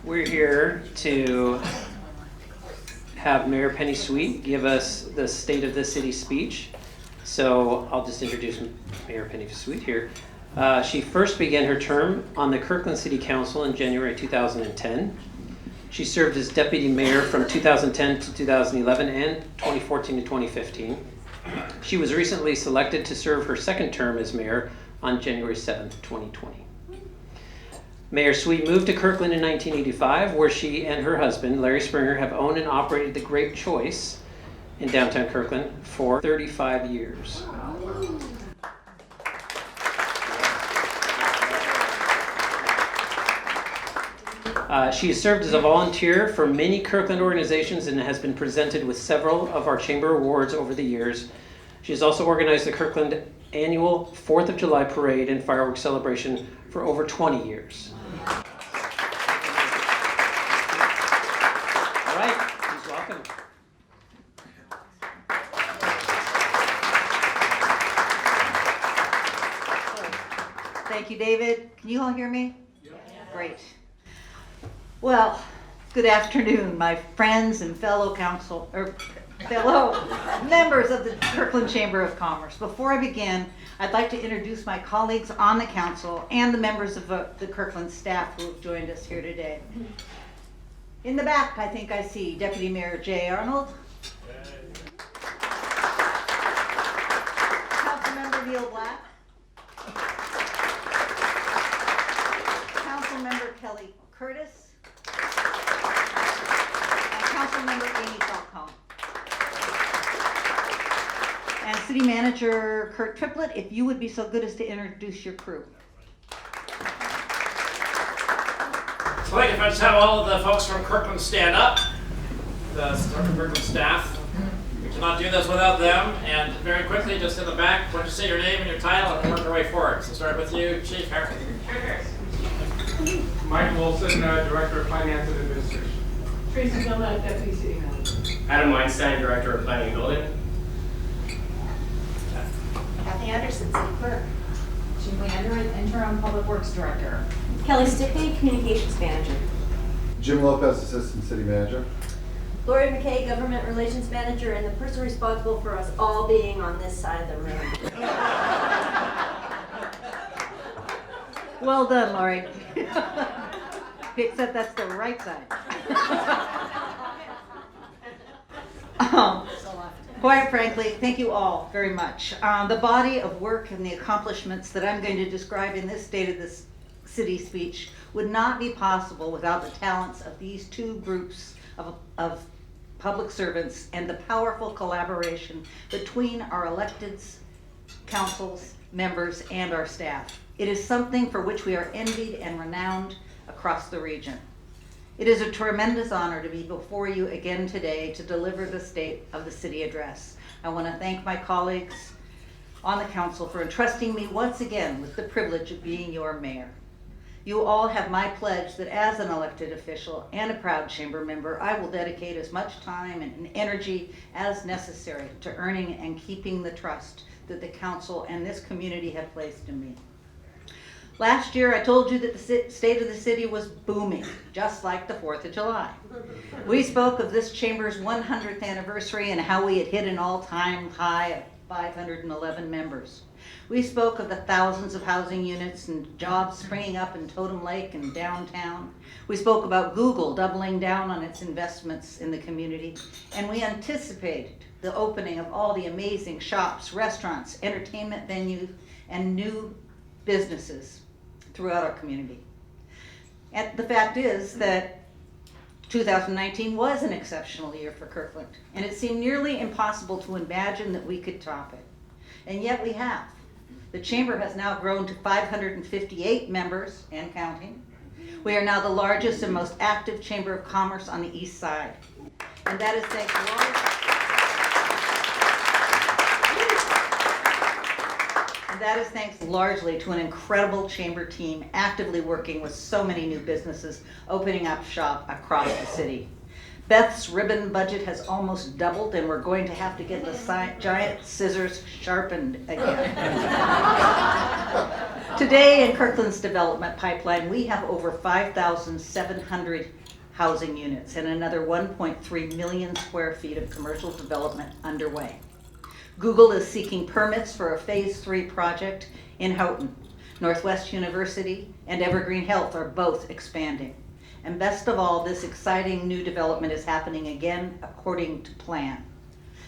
We're here to have Mayor Penny Sweet give us the State of the City speech. So I'll just introduce Mayor Penny Sweet here. She first began her term on the Kirkland City Council in January 2010. She served as deputy mayor from 2010 to 2011 and 2014 to 2015. She was recently selected to serve her second term as mayor on January 7th, 2020. Mayor Sweet moved to Kirkland in 1985, where she and her husband, Larry Springer, have owned and operated the Great Choice in downtown Kirkland for 35 years. She has served as a volunteer for many Kirkland organizations and has been presented with several of our chamber awards over the years. She has also organized the Kirkland annual 4th of July parade and fireworks celebration for over 20 years. All right, please welcome. Thank you, David. Can you all hear me? Yeah. Great. Well, good afternoon, my friends and fellow members of the Kirkland Chamber of Commerce. Before I begin, I'd like to introduce my colleagues on the council and the members of the Kirkland staff who have joined us here today. In the back, I think I see Deputy Mayor Jay Arnold. Councilmember Neal Black. Councilmember Kelly Curtis. Councilmember Amy Falcone. And City Manager Kurt Triplett, if you would be so good as to introduce your crew. So if I just have all of the folks from Kirkland stand up, the Kirkland staff. We cannot do this without them. And very quickly, just in the back, why don't you say your name and your title and work our way forward. So start with you, Chief Harris. Mike Wilson, Director of Finance and Administration. Tracy Gillette, Deputy City Manager. Adam Weinstein, Director of Planning and Building. Kathy Anderson, City Clerk. Jim Leander, Interim Public Works Director. Kelly Stickney, Communications Manager. Jim Lopez, Assistant City Manager. Lori McKay, Government Relations Manager, and the person responsible for us all being on this side of the room. Well done, Lori. Except that's the right side. Quite frankly, thank you all very much. The body of work and the accomplishments that I'm going to describe in this State of the City speech would not be possible without the talents of these two groups of public servants and the powerful collaboration between our electeds, councils, members, and our staff. It is something for which we are envied and renowned across the region. It is a tremendous honor to be before you again today to deliver the State of the City address. I want to thank my colleagues on the council for entrusting me once again with the privilege of being your mayor. You all have my pledge that as an elected official and a proud chamber member, I will dedicate as much time and energy as necessary to earning and keeping the trust that the council and this community have placed in me. Last year, I told you that the State of the City was booming, just like the 4th of July. We spoke of this chamber's 100th anniversary and how we had hit an all-time high of 511 members. We spoke of the thousands of housing units and jobs springing up in Totem Lake and downtown. We spoke about Google doubling down on its investments in the community. And we anticipated the opening of all the amazing shops, restaurants, entertainment venues, and new businesses throughout our community. And the fact is that 2019 was an exceptional year for Kirkland, and it seemed nearly impossible to imagine that we could top it. And yet we have. The chamber has now grown to 558 members and counting. We are now the largest and most active chamber of commerce on the east side. And that is thanks largely to an incredible chamber team actively working with so many new businesses opening up shop across the city. Beth's ribbon budget has almost doubled, and we're going to have to get the giant scissors sharpened again. Today in Kirkland's development pipeline, we have over 5,700 housing units and another 1.3 million square feet of commercial development underway. Google is seeking permits for a phase 3 project in Houghton. Northwest University and Evergreen Health are both expanding. And best of all, this exciting new development is happening again according to plan.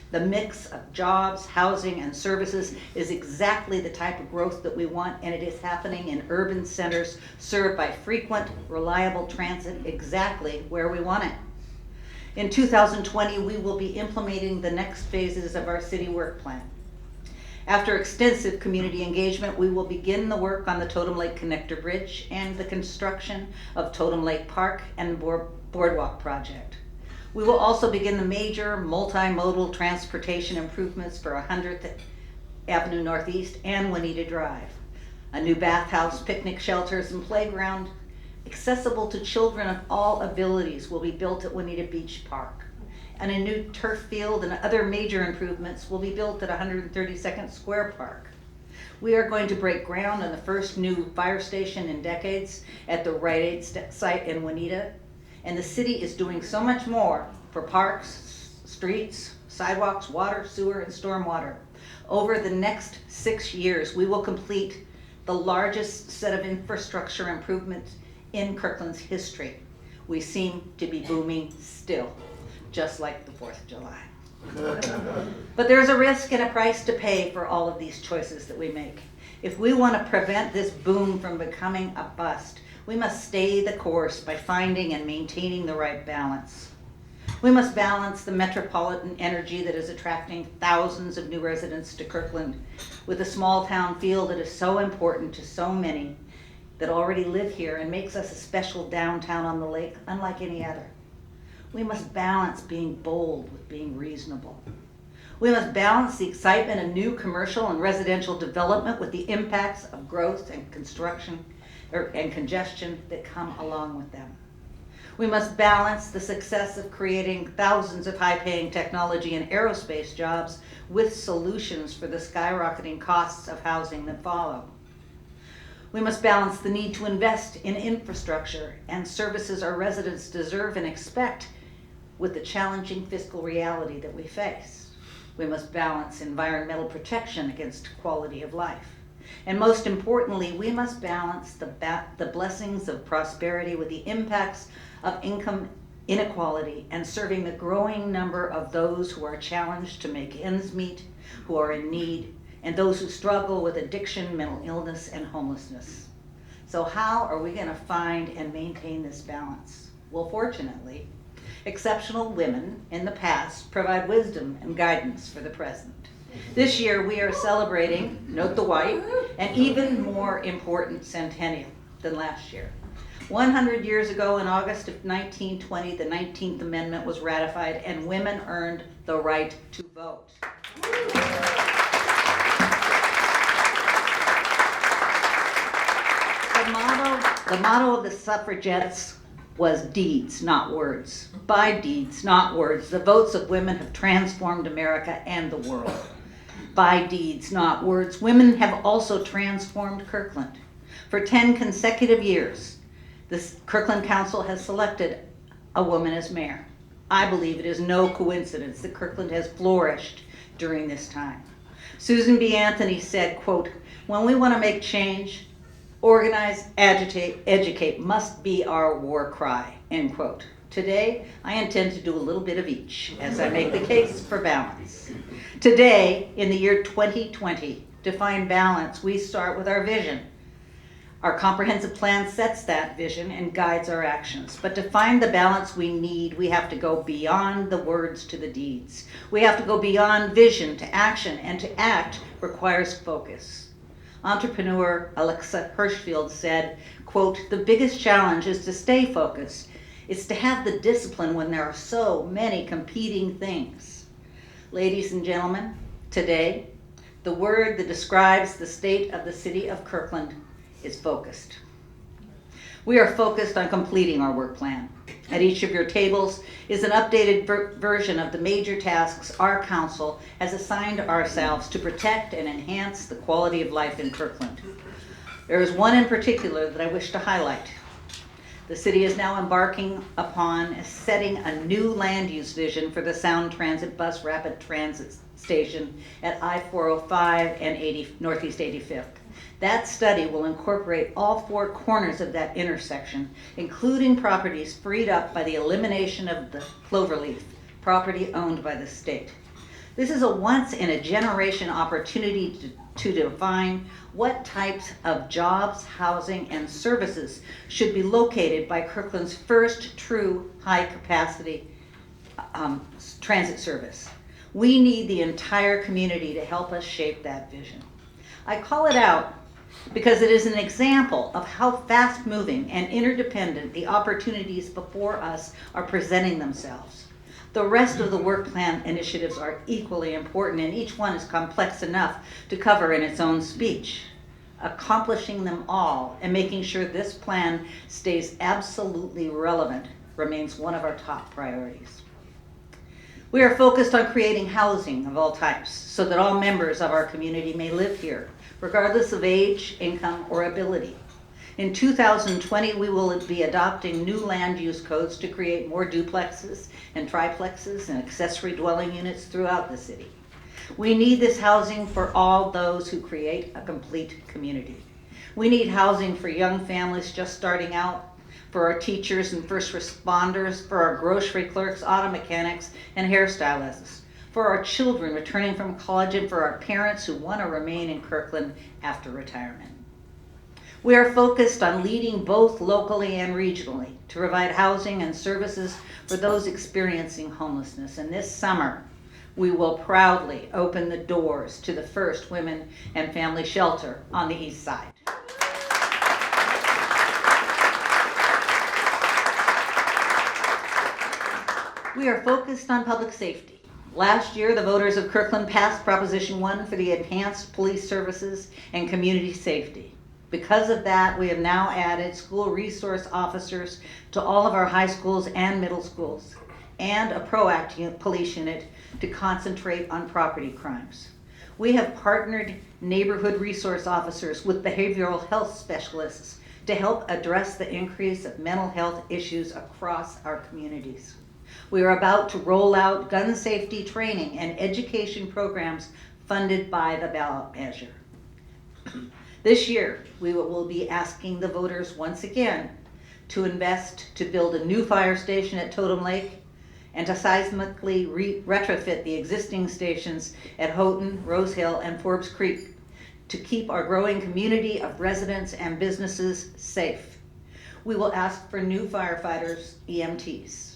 The mix of jobs, housing, and services is exactly the type of growth that we want, and it is happening in urban centers served by frequent, reliable transit exactly where we want it. In 2020, we will be implementing the next phases of our city work plan. After extensive community engagement, we will begin the work on the Totem Lake Connector Bridge and the construction of Totem Lake Park and Boardwalk project. We will also begin the major multimodal transportation improvements for 100th Avenue Northeast and Juanita Drive. A new bathhouse, picnic shelters, and playground accessible to children of all abilities will be built at Juanita Beach Park. And a new turf field and other major improvements will be built at 132nd Square Park. We are going to break ground on the first new fire station in decades at the Rite Aid site in Juanita. And the city is doing so much more for parks, streets, sidewalks, water, sewer, and stormwater. Over the next 6 years, we will complete the largest set of infrastructure improvements in Kirkland's history. We seem to be booming still, just like the 4th of July. But there's a risk and a price to pay for all of these choices that we make. If we want to prevent this boom from becoming a bust, we must stay the course by finding and maintaining the right balance. We must balance the metropolitan energy that is attracting thousands of new residents to Kirkland with a small town feel that is so important to so many that already live here and makes us a special downtown on the lake unlike any other. We must balance being bold with being reasonable. We must balance the excitement of new commercial and residential development with the impacts of growth and construction and congestion that come along with them. We must balance the success of creating thousands of high-paying technology and aerospace jobs with solutions for the skyrocketing costs of housing that follow. We must balance the need to invest in infrastructure and services our residents deserve and expect with the challenging fiscal reality that we face. We must balance environmental protection against quality of life. And most importantly, we must balance the blessings of prosperity with the impacts of income inequality and serving the growing number of those who are challenged to make ends meet, who are in need, and those who struggle with addiction, mental illness, and homelessness. So how are we going to find and maintain this balance? Well, fortunately, exceptional women in the past provide wisdom and guidance for the present. This year we are celebrating, note the white, an even more important centennial than last year. 100 years ago in August of 1920, the 19th Amendment was ratified and women earned the right to vote. The motto of the suffragettes was deeds, not words. By deeds, not words, the votes of women have transformed America and the world. By deeds, not words, women have also transformed Kirkland. For 10 consecutive years, the Kirkland Council has selected a woman as mayor. I believe it is no coincidence that Kirkland has flourished during this time. Susan B. Anthony said, quote, "When we want to make change, organize, agitate, educate must be our war cry," end quote. Today, I intend to do a little bit of each as I make the case for balance. Today, in the year 2020, to find balance, we start with our vision. Our comprehensive plan sets that vision and guides our actions. But to find the balance we need, we have to go beyond the words to the deeds. We have to go beyond vision to action, and to act requires focus. Entrepreneur Alexa Hirschfield said, quote, "The biggest challenge is to stay focused. It's to have the discipline when there are so many competing things." Ladies and gentlemen, today, the word that describes the state of the city of Kirkland is focused. We are focused on completing our work plan. At each of your tables is an updated version of the major tasks our council has assigned ourselves to protect and enhance the quality of life in Kirkland. There is one in particular that I wish to highlight. The city is now embarking upon setting a new land use vision for the Sound Transit Bus Rapid Transit Station at I-405 and Northeast 85th. That study will incorporate all four corners of that intersection, including properties freed up by the elimination of the cloverleaf, property owned by the state. This is a once-in-a-generation opportunity to define what types of jobs, housing, and services should be located by Kirkland's first true high-capacity transit service. We need the entire community to help us shape that vision. I call it out because it is an example of how fast-moving and interdependent the opportunities before us are presenting themselves. The rest of the work plan initiatives are equally important, and each one is complex enough to cover in its own speech. Accomplishing them all and making sure this plan stays absolutely relevant remains one of our top priorities. We are focused on creating housing of all types so that all members of our community may live here, regardless of age, income, or ability. In 2020, we will be adopting new land use codes to create more duplexes and triplexes and accessory dwelling units throughout the city. We need this housing for all those who create a complete community. We need housing for young families just starting out, for our teachers and first responders, for our grocery clerks, auto mechanics, and hairstylists, for our children returning from college, and for our parents who want to remain in Kirkland after retirement. We are focused on leading both locally and regionally to provide housing and services for those experiencing homelessness. And this summer, we will proudly open the doors to the first women and family shelter on the east side. We are focused on public safety. Last year, the voters of Kirkland passed Proposition 1 for the enhanced police services and community safety. Because of that, we have now added school resource officers to all of our high schools and middle schools, and a proactive police unit to concentrate on property crimes. We have partnered neighborhood resource officers with behavioral health specialists to help address the increase of mental health issues across our communities. We are about to roll out gun safety training and education programs funded by the ballot measure. This year, we will be asking the voters once again to invest to build a new fire station at Totem Lake and to seismically retrofit the existing stations at Houghton, Rose Hill, and Forbes Creek to keep our growing community of residents and businesses safe. We will ask for new firefighters, EMTs,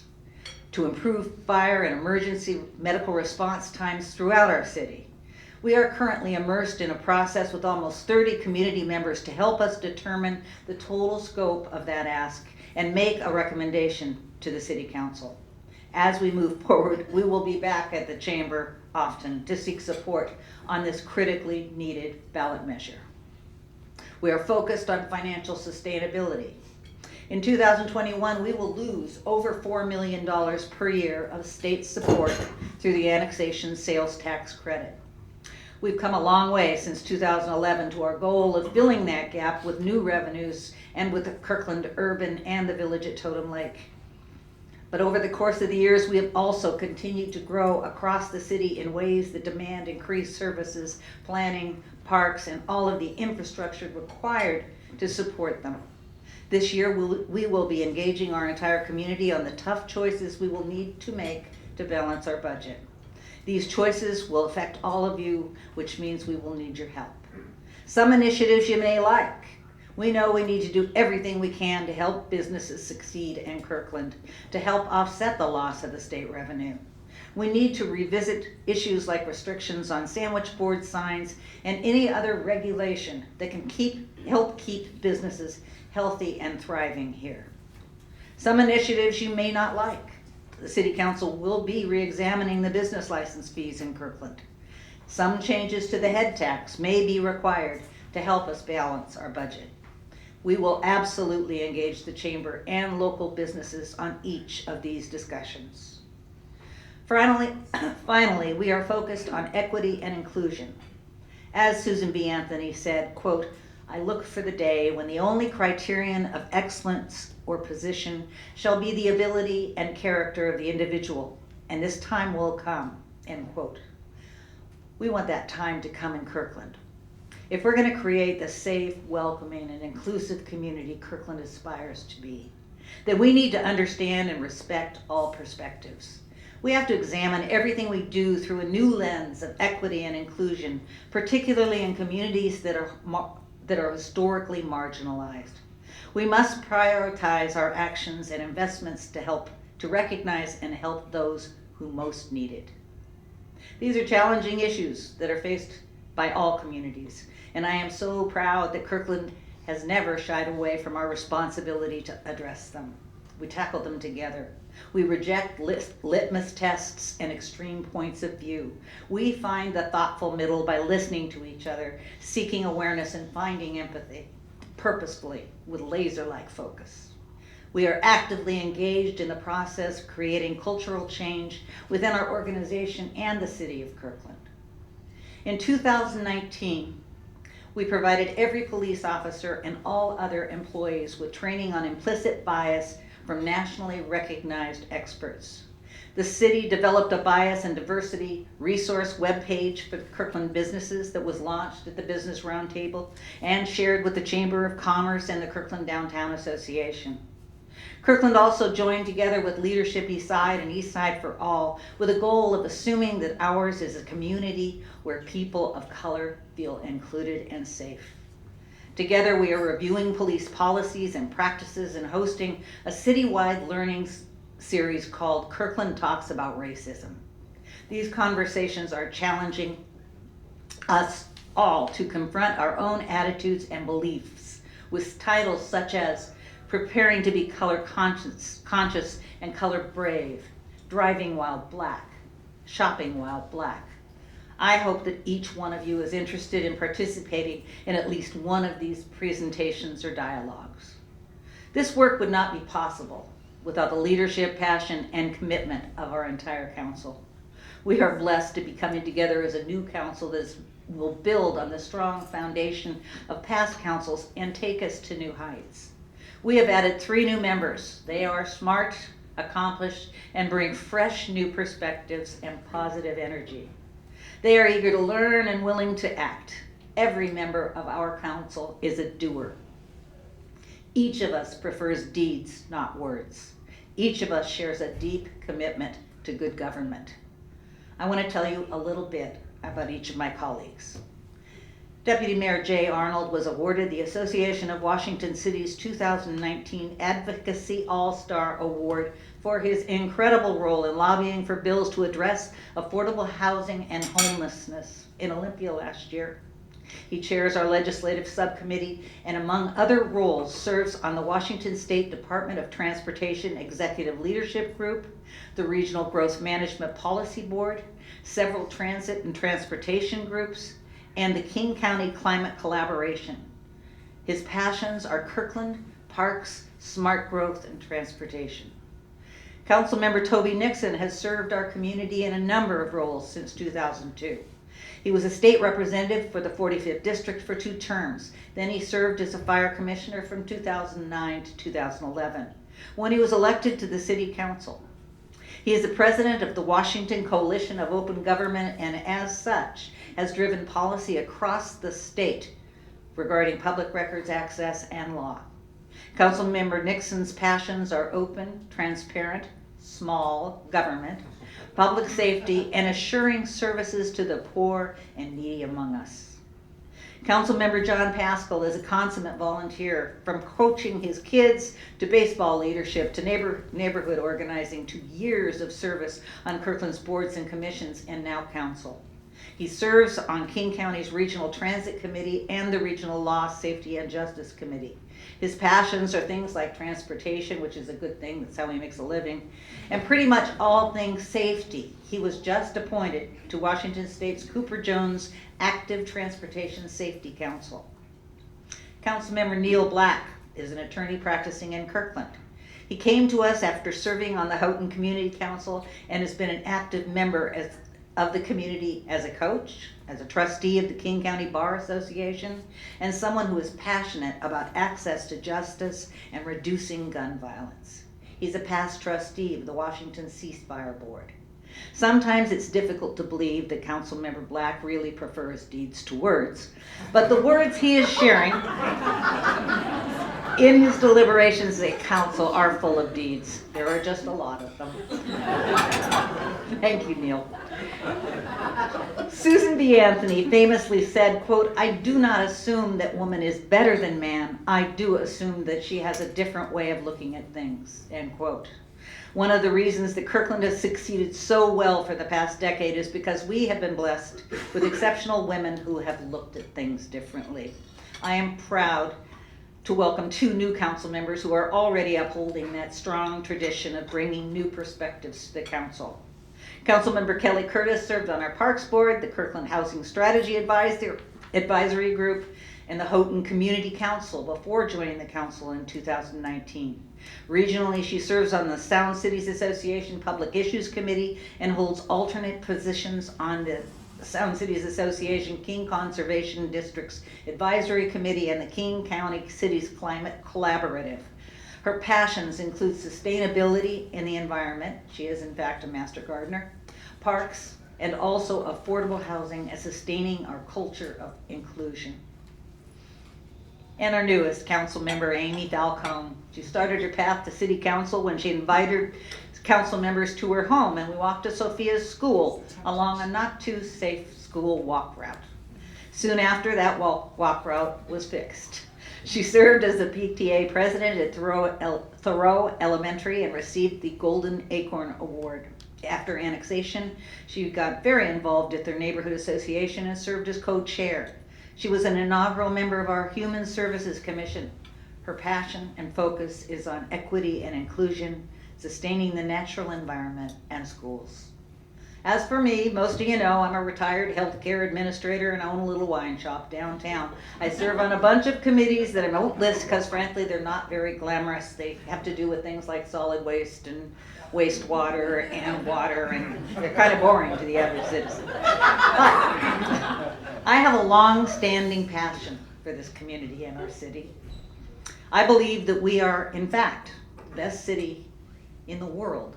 to improve fire and emergency medical response times throughout our city. We are currently immersed in a process with almost 30 community members to help us determine the total scope of that ask and make a recommendation to the City Council. As we move forward, we will be back at the Chamber often to seek support on this critically needed ballot measure. We are focused on financial sustainability. In 2021, we will lose over $4 million per year of state support through the annexation sales tax credit. We've come a long way since 2011 to our goal of filling that gap with new revenues and with the Kirkland Urban and the Village at Totem Lake. But over the course of the years, we have also continued to grow across the city in ways that demand increased services, planning, parks, and all of the infrastructure required to support them. This year, we will be engaging our entire community on the tough choices we will need to make to balance our budget. These choices will affect all of you, which means we will need your help. Some initiatives you may like. We know we need to do everything we can to help businesses succeed in Kirkland, to help offset the loss of the state revenue. We need to revisit issues like restrictions on sandwich board signs and any other regulation that can help keep businesses healthy and thriving here. Some initiatives you may not like. The City Council will be re-examining the business license fees in Kirkland. Some changes to the head tax may be required to help us balance our budget. We will absolutely engage the Chamber and local businesses on each of these discussions. Finally, we are focused on equity and inclusion. As Susan B. Anthony said, quote, I look for the day when the only criterion of excellence or position shall be the ability and character of the individual, and this time will come, end quote. We want that time to come in Kirkland. If we're going to create the safe, welcoming, and inclusive community Kirkland aspires to be, then we need to understand and respect all perspectives. We have to examine everything we do through a new lens of equity and inclusion, particularly in communities that are historically marginalized. We must prioritize our actions and investments to recognize and help those who most need it. These are challenging issues that are faced by all communities, and I am so proud that Kirkland has never shied away from our responsibility to address them. We tackle them together. We reject litmus tests and extreme points of view. We find the thoughtful middle by listening to each other, seeking awareness and finding empathy, purposefully, with laser-like focus. We are actively engaged in the process of creating cultural change within our organization and the city of Kirkland. In 2019, we provided every police officer and all other employees with training on implicit bias from nationally recognized experts. The city developed a bias and diversity resource webpage for Kirkland businesses that was launched at the Business Roundtable and shared with the Chamber of Commerce and the Kirkland Downtown Association. Kirkland also joined together with Leadership Eastside and Eastside for All with a goal of assuming that ours is a community where people of color feel included and safe. Together we are reviewing police policies and practices and hosting a citywide learning series called Kirkland Talks About Racism. These conversations are challenging us all to confront our own attitudes and beliefs with titles such as Preparing to be Color Conscious and Color Brave, Driving While Black, Shopping While Black. I hope that each one of you is interested in participating in at least one of these presentations or dialogues. This work would not be possible without the leadership, passion, and commitment of our entire council. We are blessed to be coming together as a new council that will build on the strong foundation of past councils and take us to new heights. We have added 3 new members. They are smart, accomplished, and bring fresh new perspectives and positive energy. They are eager to learn and willing to act. Every member of our council is a doer. Each of us prefers deeds, not words. Each of us shares a deep commitment to good government. I want to tell you a little bit about each of my colleagues. Deputy Mayor Jay Arnold was awarded the Association of Washington Cities 2019 Advocacy All-Star Award for his incredible role in lobbying for bills to address affordable housing and homelessness in Olympia last year. He chairs our legislative subcommittee and among other roles serves on the Washington State Department of Transportation Executive Leadership Group, the Regional Growth Management Policy Board, several transit and transportation groups, and the King County Climate Collaboration. His passions are Kirkland, parks, smart growth, and transportation. Councilmember Toby Nixon has served our community in a number of roles since 2002. He was a state representative for the 45th District for 2 terms. Then he served as a fire commissioner from 2009 to 2011, when he was elected to the city council. He is the president of the Washington Coalition of Open Government and as such has driven policy across the state regarding public records access and law. Councilmember Nixon's passions are open, transparent, small government, public safety, and assuring services to the poor and needy among us. Councilmember John Paschal is a consummate volunteer, from coaching his kids to baseball leadership to neighborhood organizing to years of service on Kirkland's boards and commissions and now council. He serves on King County's Regional Transit Committee and the Regional Law, Safety, and Justice Committee. His passions are things like transportation, which is a good thing, that's how he makes a living, and pretty much all things safety. He was just appointed to Washington State's Cooper Jones Active Transportation Safety Council. Councilmember Neal Black is an attorney practicing in Kirkland. He came to us after serving on the Houghton Community Council and has been an active member of the community as a coach, as a trustee of the King County Bar Association, and someone who is passionate about access to justice and reducing gun violence. He's a past trustee of the Washington Ceasefire Board. Sometimes it's difficult to believe that Councilmember Black really prefers deeds to words, but the words he is sharing in his deliberations at council are full of deeds. There are just a lot of them. Thank you, Neal. Susan B. Anthony famously said, quote, "I do not assume that woman is better than man. I do assume that she has a different way of looking at things," end quote. One of the reasons that Kirkland has succeeded so well for the past decade is because we have been blessed with exceptional women who have looked at things differently. I am proud to welcome 2 new council members who are already upholding that strong tradition of bringing new perspectives to the council. Councilmember Kelly Curtis served on our Parks Board, the Kirkland Housing Strategy Advisory Group, and the Houghton Community Council before joining the council in 2019. Regionally, she serves on the Sound Cities Association Public Issues Committee and holds alternate positions on the Sound Cities Association King Conservation District's Advisory Committee and the King County Cities Climate Collaborative. Her passions include sustainability in the environment, she is in fact a master gardener, parks, and also affordable housing and sustaining our culture of inclusion. And our newest council member, Amy Falcone. She started her path to city council when she invited council members to her home, and we walked to Sophia's school along a not too safe school walk route. Soon after, that walk route was fixed. She served as the PTA president at Thoreau Elementary and received the Golden Acorn Award. After annexation, she got very involved at their neighborhood association and served as co-chair. She was an inaugural member of our Human Services Commission. Her passion and focus is on equity and inclusion, sustaining the natural environment and schools. As for me, most of you know I'm a retired healthcare administrator and own a little wine shop downtown. I serve on a bunch of committees that I won't list because frankly they're not very glamorous. They have to do with things like solid waste and wastewater and water, and they're kind of boring to the average citizen. But I have a long-standing passion for this community and our city. I believe that we are, in fact, the best city in the world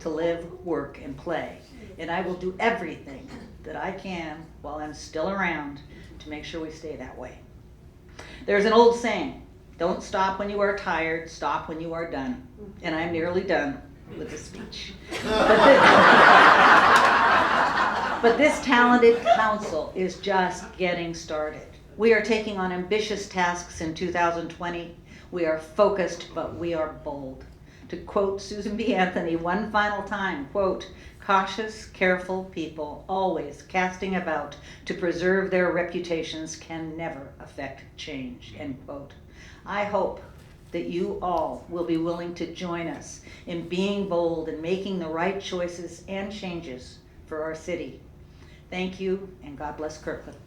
to live, work, and play. And I will do everything that I can while I'm still around to make sure we stay that way. There's an old saying, don't stop when you are tired, stop when you are done. And I'm nearly done with the speech. But this talented council is just getting started. We are taking on ambitious tasks in 2020. We are focused, but we are bold. To quote Susan B. Anthony one final time, quote, "Cautious, careful people, always casting about to preserve their reputations, can never affect change," end quote. I hope that you all will be willing to join us in being bold and making the right choices and changes for our city. Thank you, and God bless Kirkland.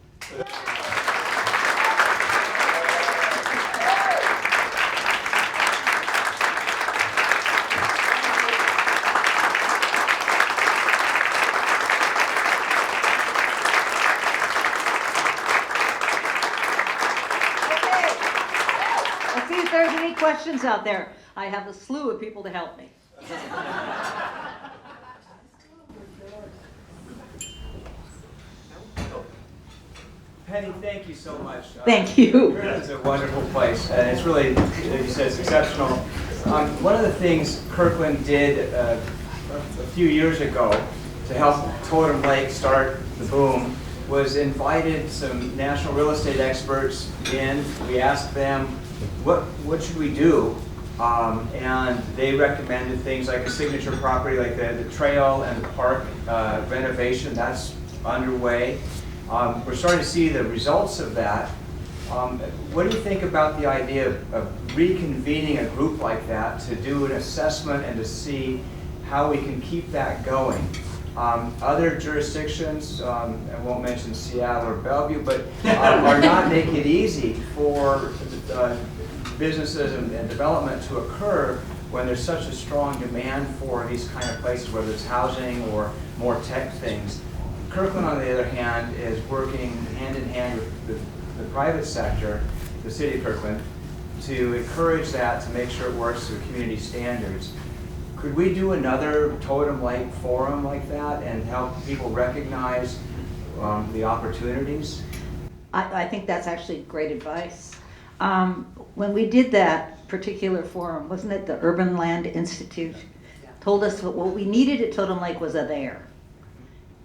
Let's see if there's any questions out there. I have a slew of people to help me. Penny, thank you so much. Thank you. Kirkland's a wonderful place, and it's really, as you said, it's exceptional. One of the things Kirkland did a few years ago to help Totem Lake start the boom was invited some national real estate experts in. We asked them, what should we do? And they recommended things like a signature property like the trail and the park renovation. That's underway. We're starting to see the results of that. What do you think about the idea of reconvening a group like that to do an assessment and to see how we can keep that going? Other jurisdictions, I won't mention Seattle or Bellevue, but are not making it easy for businesses and development to occur when there's such a strong demand for these kind of places, whether it's housing or more tech things. Kirkland, on the other hand, is working hand in hand with the private sector, the city of Kirkland, to encourage that, to make sure it works to community standards. Could we do another totem-like forum like that and help people recognize the opportunities? I think that's actually great advice. When we did that particular forum, wasn't it the Urban Land Institute? Told us what we needed at Totem Lake was a there.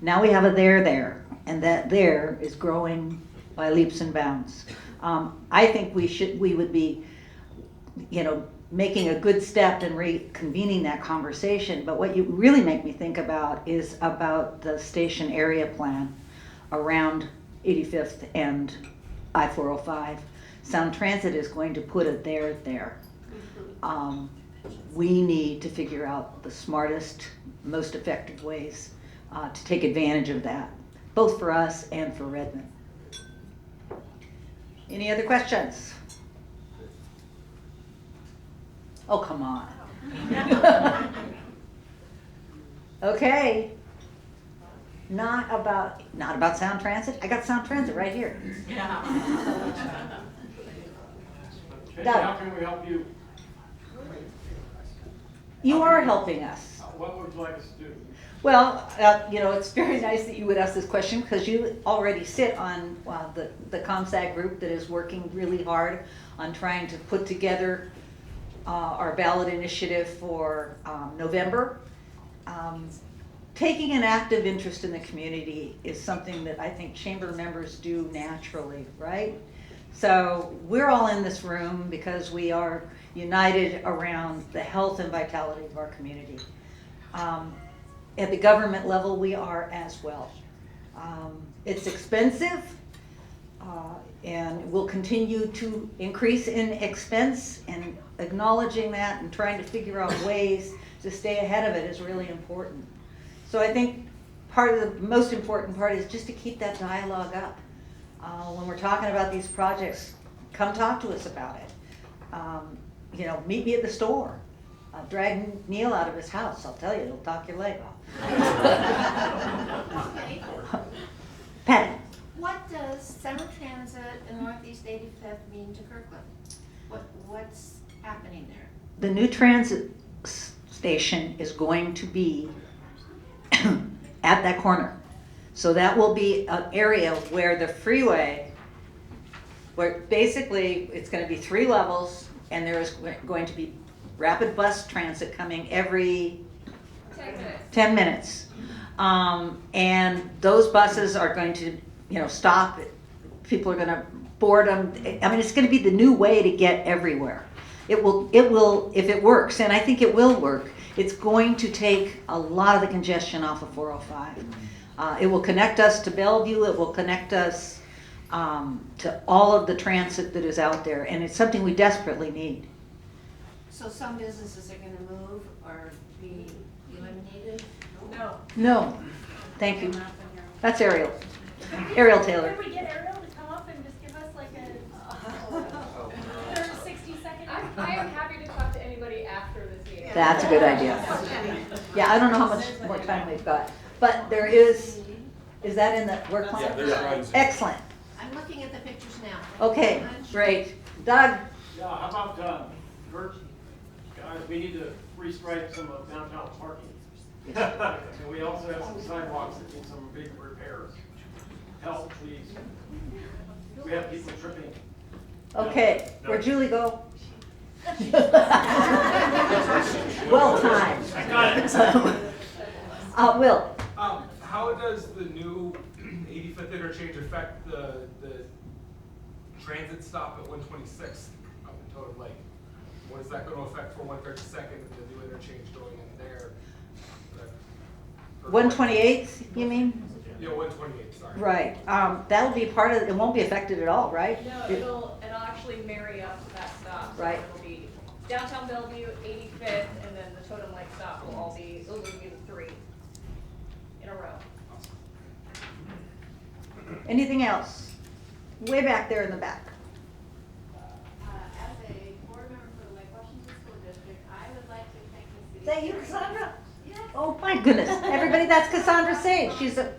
Now we have a there, and that there is growing by leaps and bounds. I think we would be, making a good step in reconvening that conversation, but what you really make me think about is about the station area plan around 85th and I-405. Sound Transit is going to put it there. We need to figure out the smartest, most effective ways to take advantage of that, both for us and for Redmond. Any other questions? Oh, come on. Okay. Not about Sound Transit. I got Sound Transit right here. Okay, Doug. how can we help you? You are helping us. What would you like us to do? Well, it's very nice that you would ask this question because you already sit on the ComSAG group that is working really hard on trying to put together our ballot initiative for November. Taking an active interest in the community is something that I think chamber members do naturally, right? So we're all in this room because we are united around the health and vitality of our community. At the government level, we are as well. It's expensive and will continue to increase in expense, and acknowledging that and trying to figure out ways to stay ahead of it is really important. So I think part of the most important part is just to keep that dialogue up. When we're talking about these projects, come talk to us about it. Meet me at the store. Drag Neal out of his house. I'll tell you, it'll talk your leg off. Patty. What does Sound Transit and Northeast 85th mean to Kirkland? What's happening there? The new transit station is going to be at that corner. So that will be an area where the freeway, where basically it's going to be 3 levels, and there is going to be rapid bus transit coming every 10 minutes. And those buses are going to, stop. People are going to board them. I mean, it's going to be the new way to get everywhere. It will, if it works, and I think it will work, it's going to take a lot of the congestion off of 405. It will connect us to Bellevue. It will connect us to all of the transit that is out there, and it's something we desperately need. So some businesses are going to move or be eliminated? No. No, thank you. That's Ariel. Ariel Taylor. Could we get Ariel to come up and just give us like a 60-second? I am happy to talk to anybody after this meeting. That's a good idea. Yeah, I don't know how much more time we've got, but there is that in the work plan? Yeah, there's Excellent. I'm looking at the pictures now. Okay, great. Doug? Yeah, how about, Kurt, guys, we need to restripe some of downtown parking. And we also have some sidewalks that need some big repairs. Help, please. We have people tripping. Okay, where'd Julie go? Well timed. I got it. Will? How does the new 85th interchange affect the transit stop at 126th up in Totem Lake? What is that going to affect for 132nd and the new interchange going in there? 128th, you mean? Yeah, 128, sorry. Right. That'll be part of it. It won't be affected at all, right? No, it'll actually marry up to that stop. So Right. It'll be downtown Bellevue, 85th, and then the Totem Lake stop will all be, those will be the 3 in a row. Anything else? Way back there in the back. As a board member for the Lake Washington School District, I would like to thank the city. Is that you, Cassandra? Yes. Oh my goodness. Everybody, that's Cassandra Sage. She's a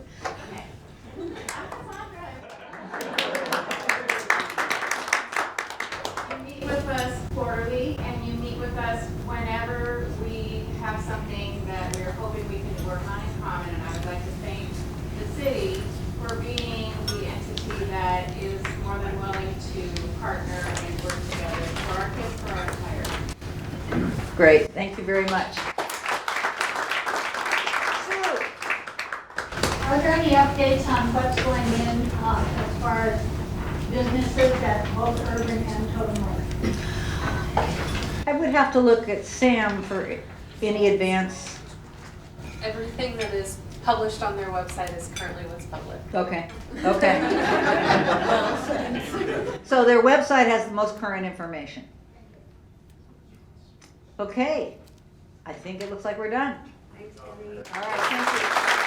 quarterly, and you meet with us whenever we have something that we're hoping we can work on in common. And I would like to thank the city for being the entity that is more than willing to partner and work together for our kids, for our entire. Great, thank you very much. Are there any updates on what's going in as far as businesses at both Urban and Totem Lake? I would have to look at Sam for any advance. Everything that is published on their website is currently what's public. Okay, okay. So their website has the most current information. Okay, I think it looks like we're done. Thanks, Debbie. All right, thank you.